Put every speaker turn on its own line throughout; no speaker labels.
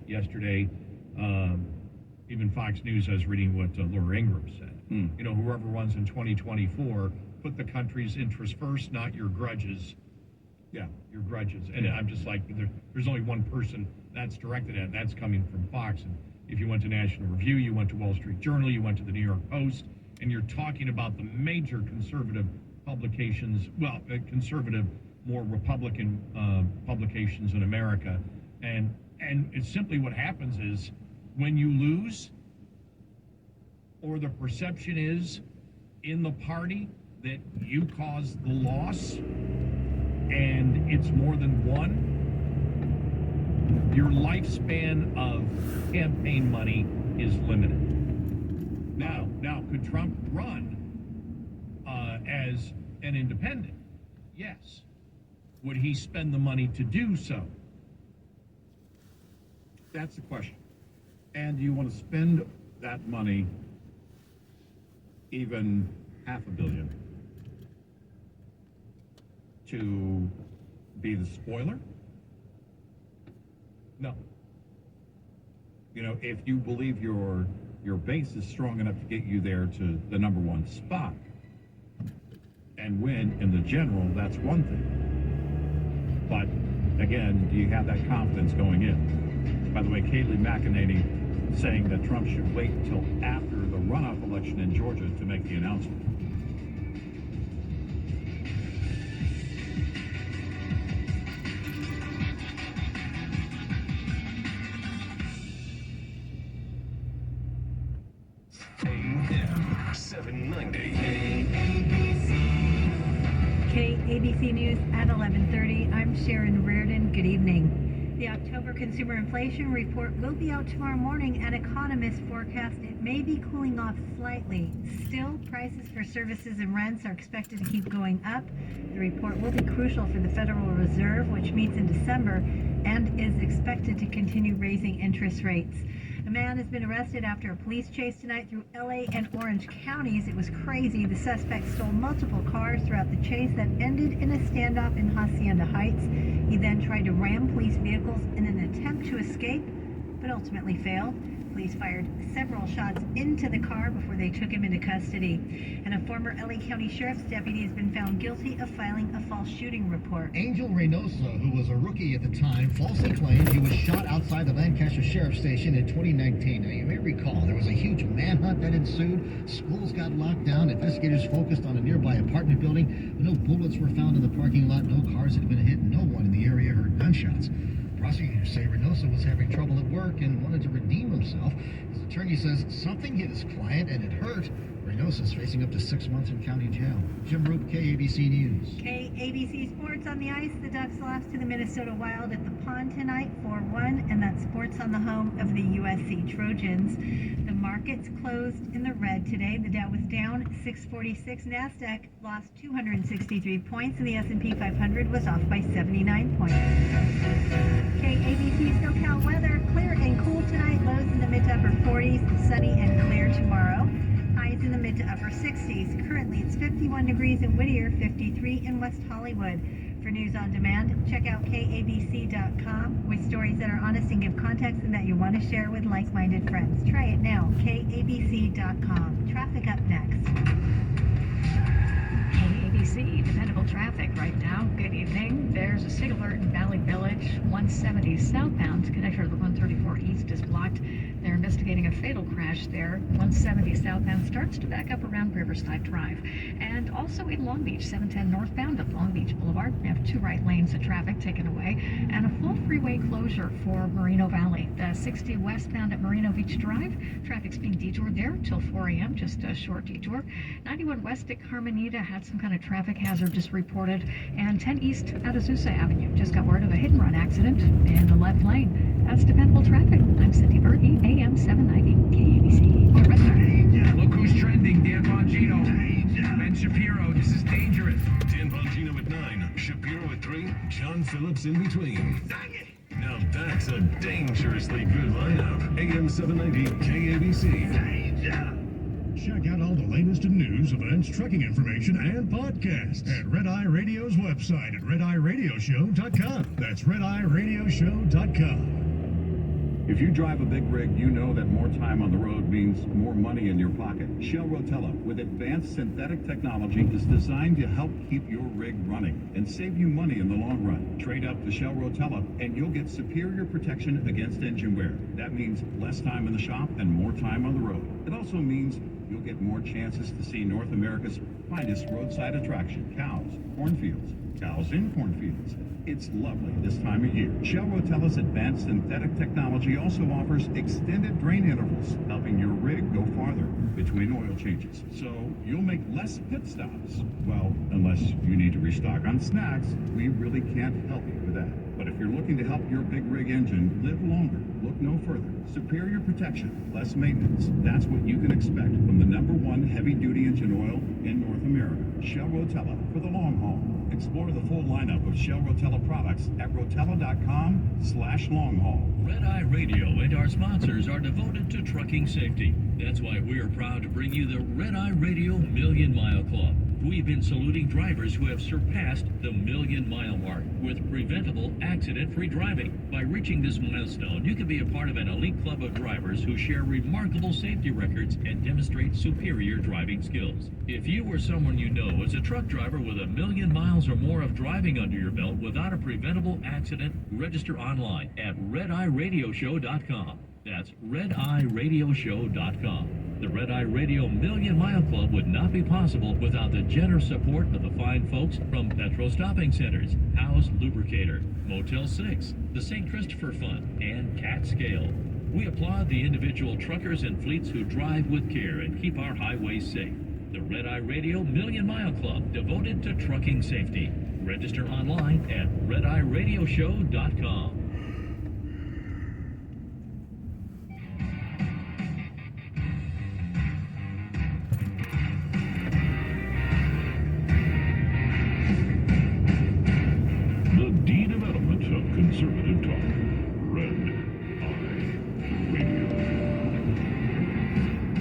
yesterday. Even Fox News, I was reading what Laura Ingraham said. You know, whoever runs in 2024, put the country's interests first, not your grudges. Yeah, your grudges. And I'm just like, there's only one person that's directed at, and that's coming from Fox. And if you went to National Review, you went to Wall Street Journal, you went to the New York Post, and you're talking about the major conservative publications, well, conservative, more Republican publications in America. And it's simply what happens is when you lose, or the perception is in the party that you caused the loss, and it's more than one, your lifespan of campaign money is limited. Now, could Trump run as an independent? Yes. Would he spend the money to do so? That's the question.
And do you want to spend that money, even $500 million, to be the spoiler?
No.
You know, if you believe your base is strong enough to get you there to the number one spot and win in the general, that's one thing. But again, do you have that confidence going in? By the way, Kayleigh McEnany saying that Trump should wait until after the runoff election in Georgia to make the announcement.
AM 790.
KABC News at 11:30. I'm Sharon Reardon. Good evening. The October Consumer Inflation Report will be out tomorrow morning, and economists forecast it may be cooling off slightly. Still, prices for services and rents are expected to keep going up. The report will be crucial for the Federal Reserve, which meets in December and is expected to continue raising interest rates. A man has been arrested after a police chase tonight through LA and Orange counties. It was crazy. The suspect stole multiple cars throughout the chase that ended in a standoff in Hacienda Heights. He then tried to ram police vehicles in an attempt to escape, but ultimately failed. Police fired several shots into the car before they took him into custody. And a former LA County Sheriff's deputy has been found guilty of filing a false shooting report.
Angel Reynosa, who was a rookie at the time, falsely claimed he was shot outside the Lancaster Sheriff's Station in 2019. Now, you may recall there was a huge manhunt that ensued. Schools got locked down. Investigators focused on a nearby apartment building. No bullets were found in the parking lot. No cars had been hit. No one in the area heard gunshots. Prosecutors say Reynosa was having trouble at work and wanted to redeem himself. His attorney says something hit his client and it hurt. Reynosa is facing up to 6 months in county jail. Jim Roop, KABC News.
KABC Sports on the ice. The Ducks lost to the Minnesota Wild at the Pond tonight 4-1, and that's sports on the home of the USC Trojans. The markets closed in the red today. The Dow was down 646. NASDAQ lost 263 points, and the S&P 500 was off by 79 points. KABC SoCal weather. Clear and cool tonight. Lows in the mid to upper 40s. Sunny and clear tomorrow. Highs in the mid to upper 60s. Currently, it's 51 degrees in Whittier, 53 in West Hollywood. For news on demand, check out KABC.com with stories that are honest and give context and that you want to share with like-minded friends. Try it now. KABC.com. Traffic up next.
KABC, dependable traffic right now. Good evening. There's a SIG alert in Valley Village. 170 southbound connector to the 134 east is blocked. They're investigating a fatal crash there. 170 southbound starts to back up around Riverside Drive. And also in Long Beach, 710 northbound at Long Beach Boulevard. We have 2 right lanes of traffic taken away and a full freeway closure for Moreno Valley. The 60 westbound at Moreno Beach Drive. Traffic's being detoured there till 4 a.m., just a short detour. 91 west at Carmenita had some kind of traffic hazard just reported. And 10 east at Azusa Avenue just got word of a hit-and-run accident in the left lane. That's dependable traffic. I'm Cindy Berge, AM 790 KABC. Your weather.
Look who's trending, Dan Bongino. Ben Shapiro, this is dangerous. Dan Bongino at 9, Shapiro at 3, John Phillips in between. Dang it! Now that's a dangerously good lineup. AM 790 KABC.
Check out all the latest in news, events, trucking information, and podcasts at Red Eye Radio's website at rediradioshow.com. That's rediradioshow.com.
If you drive a big rig, you know that more time on the road means more money in your pocket. Shell Rotella, with advanced synthetic technology, is designed to help keep your rig running and save you money in the long run. Trade up to Shell Rotella and you'll get superior protection against engine wear. That means less time in the shop and more time on the road. It also means you'll get more chances to see North America's finest roadside attraction, cows, cornfields, cows in cornfields. It's lovely this time of year. Shell Rotella's advanced synthetic technology also offers extended drain intervals, helping your rig go farther between oil changes. So you'll make less pit stops. Well, unless you need to restock on snacks, we really can't help you with that. But if you're looking to help your big rig engine live longer, look no further. Superior protection, less maintenance. That's what you can expect from the #1 heavy-duty engine oil in North America. Shell Rotella for the long haul. Explore the full lineup of Shell Rotella products at rotella.com/long-haul.
Red Eye Radio and our sponsors are devoted to trucking safety. That's why we are proud to bring you the Red Eye Radio Million Mile Club. We've been saluting drivers who have surpassed the million-mile mark with preventable, accident-free driving. By reaching this milestone, you can be a part of an elite club of drivers who share remarkable safety records and demonstrate superior driving skills. If you or someone you know is a truck driver with 1,000,000 miles or more of driving under your belt without a preventable accident, register online at redeyeradioshow.com. That's redeyeradioshow.com. The Red Eye Radio Million Mile Club would not be possible without the generous support of the fine folks from Petro Stopping Centers, House Lubricator, Motel 6, the St. Christopher Fund, and Cat Scale. We applaud the individual truckers and fleets who drive with care and keep our highways safe. The Red Eye Radio Million Mile Club, devoted to trucking safety. Register online at redeyeradioshow.com.
Conservative talk. Red Eye Radio.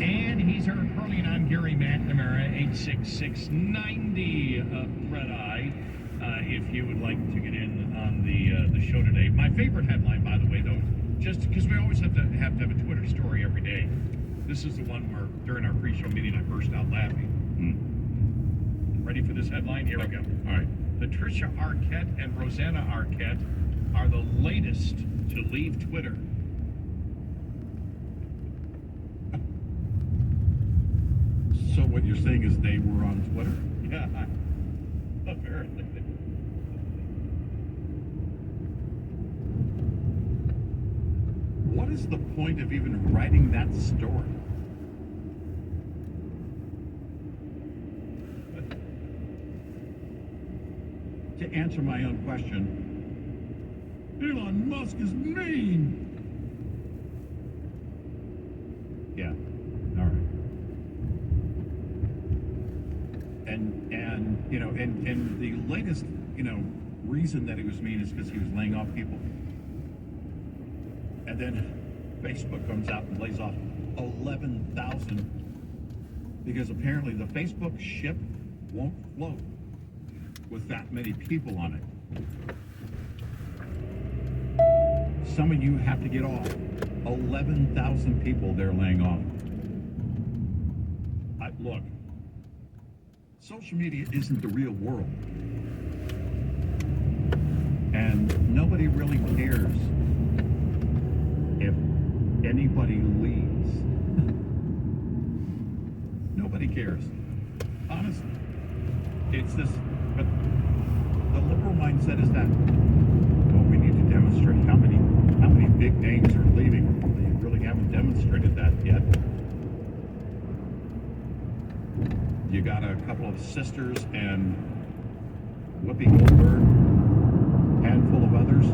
And he's heard early, and I'm Gary McNamara, 86690 Red Eye. If you would like to get in on the show today. My favorite headline, by the way, though, just because we always have to have a Twitter story every day. This is the one where during our pre-show meeting I burst out laughing. Ready for this headline? Here we go. All right. Patricia Arquette and Rosanna Arquette are the latest to leave Twitter.
So what you're saying is they were on Twitter?
Yeah, apparently.
What is the point of even writing that story? To answer my own question, Elon Musk is mean. Yeah, all right. And you know, and the latest, reason that he was mean is because he was laying off people. And then Facebook comes out and lays off 11,000 because apparently the Facebook ship won't float with that many people on it. Some of you have to get off. 11,000 people they're laying off. Look, social media isn't the real world. And nobody really cares if anybody leaves. Nobody cares. Honestly. It's this, but the liberal mindset is that, well, we need to demonstrate how many big names are leaving. They really haven't demonstrated that yet. You got a couple of sisters and Whoopi Goldberg, handful of others.